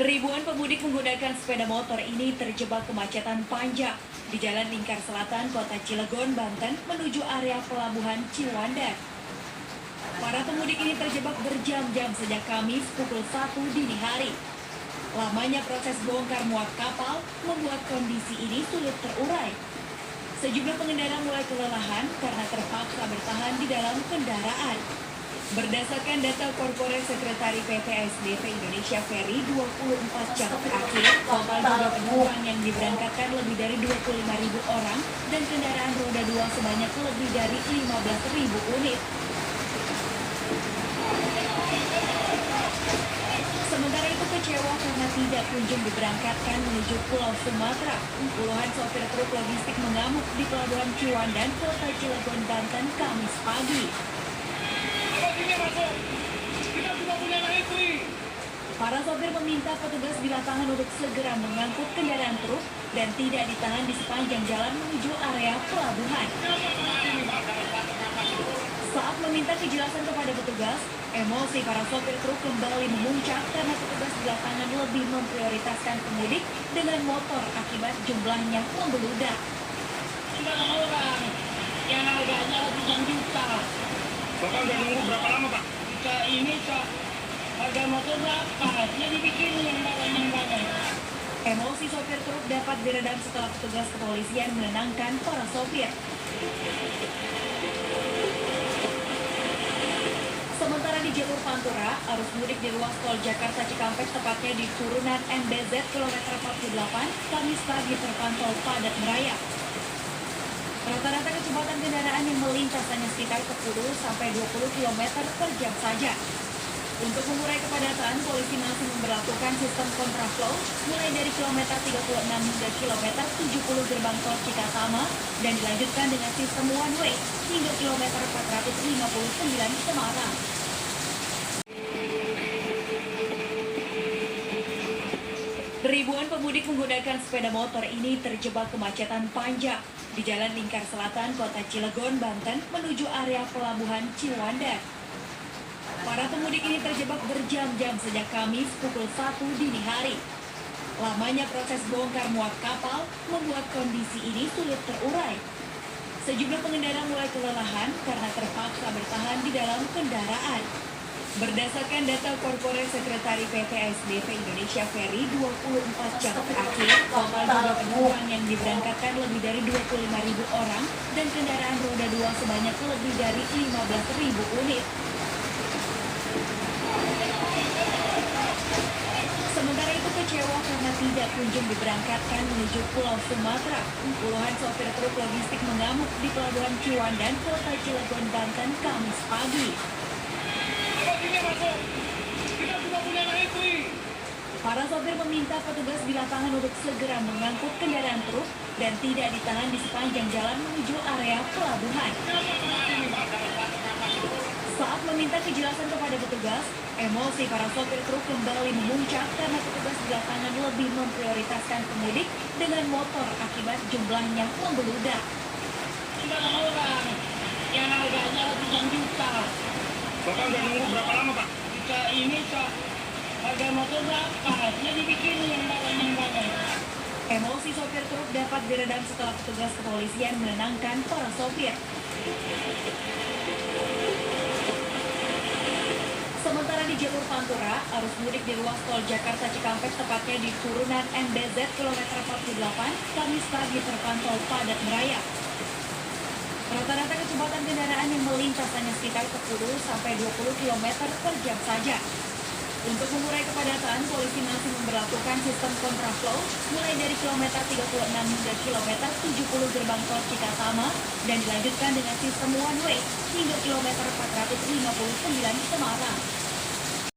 Ribuan pemudik menggunakan sepeda motor ini terjebak kemacetan panjang di Jalan Lingkar Selatan, Kota Cilegon, Banten menuju area Pelabuhan Ciwandan. Para pemudik ini terjebak berjam-jam sejak Kamis pukul 1 dini hari. Lamanya proses bongkar muat kapal membuat kondisi ini sulit terurai. Sejumlah pengendara mulai kelelahan karena terpaksa bertahan di dalam kendaraan. Berdasarkan data Korporat Sekretari PT ASDP Indonesia Ferry, 24 jam terakhir, total jumlah penumpang yang diberangkatkan lebih dari 25.000 orang dan kendaraan roda 2 sebanyak lebih dari 15.000 unit. Sementara itu kecewa karena tidak kunjung diberangkatkan menuju Pulau Sumatera. Puluhan sopir truk logistik mengamuk di Pelabuhan Ciwandan, Kota Cilegon, Banten, Kamis pagi. Para sopir meminta petugas di lapangan untuk segera mengangkut kendaraan truk dan tidak ditahan di sepanjang jalan menuju area pelabuhan. Saat meminta kejelasan kepada petugas, emosi para sopir truk kembali memuncak karena petugas di lapangan lebih memprioritaskan pemudik dengan motor akibat jumlahnya membeludak. Ada orang yang harganya ratusan juta. Bapak udah nunggu berapa lama, Pak? Harga motor berapa? Dia dibikin yang banyak. Emosi sopir truk dapat diredam setelah petugas kepolisian menenangkan para sopir. Sementara di jalur Pantura, arus mudik di ruas tol Jakarta Cikampek tepatnya di turunan MBZ kilometer 48, Kamis pagi terpantau padat merayap. Rata-rata kecepatan kendaraan yang melintas hanya sekitar 10 sampai 20 km per jam saja. Untuk mengurai kepadatan, polisi masih memberlakukan sistem kontraflow mulai dari kilometer 36 hingga kilometer 70 gerbang tol Cikatama dan dilanjutkan dengan sistem one way hingga kilometer 459 Semarang. Ribuan pemudik menggunakan sepeda motor ini terjebak kemacetan panjang di Jalan Lingkar Selatan, Kota Cilegon, Banten menuju area Pelabuhan Ciwandan. Para pemudik ini terjebak berjam-jam sejak Kamis pukul 1 dini hari. Lamanya proses bongkar muat kapal membuat kondisi ini sulit terurai. Sejumlah pengendara mulai kelelahan karena terpaksa bertahan di dalam kendaraan. Berdasarkan data Korporat Sekretari PT ASDP Indonesia Ferry, 24 jam terakhir, total jumlah penumpang yang diberangkatkan lebih dari 25.000 orang dan kendaraan roda 2 sebanyak lebih dari 15.000 unit. Sementara itu kecewa karena tidak kunjung diberangkatkan menuju Pulau Sumatera. Puluhan sopir truk logistik mengamuk di Pelabuhan Ciwandan, Kota Cilegon, Banten, Kamis pagi. Kita sudah punya istri. Para sopir meminta petugas di lapangan untuk segera mengangkut kendaraan truk dan tidak ditahan di sepanjang jalan menuju area pelabuhan. Saat meminta kejelasan kepada petugas, emosi para sopir truk kembali memuncak karena petugas di lapangan lebih memprioritaskan pemudik dengan motor akibat jumlahnya membeludak. Ada orang yang harganya ratusan juta. Bapak udah nunggu berapa lama, Pak? Harga motor berapa? Dia dibikin yang banyak. Emosi sopir truk dapat diredam setelah petugas kepolisian menenangkan para sopir. Sementara di jalur Pantura, arus mudik di ruas tol Jakarta Cikampek tepatnya di turunan MBZ kilometer 48, Kamis pagi terpantau padat merayap. Rata-rata kecepatan kendaraan yang melintas hanya sekitar 10 sampai 20 km per jam saja. Untuk mengurai kepadatan, polisi masih memberlakukan sistem kontraflow mulai dari kilometer 36 hingga kilometer 70 gerbang tol Cikatama dan dilanjutkan dengan sistem one way hingga kilometer 459 Semarang.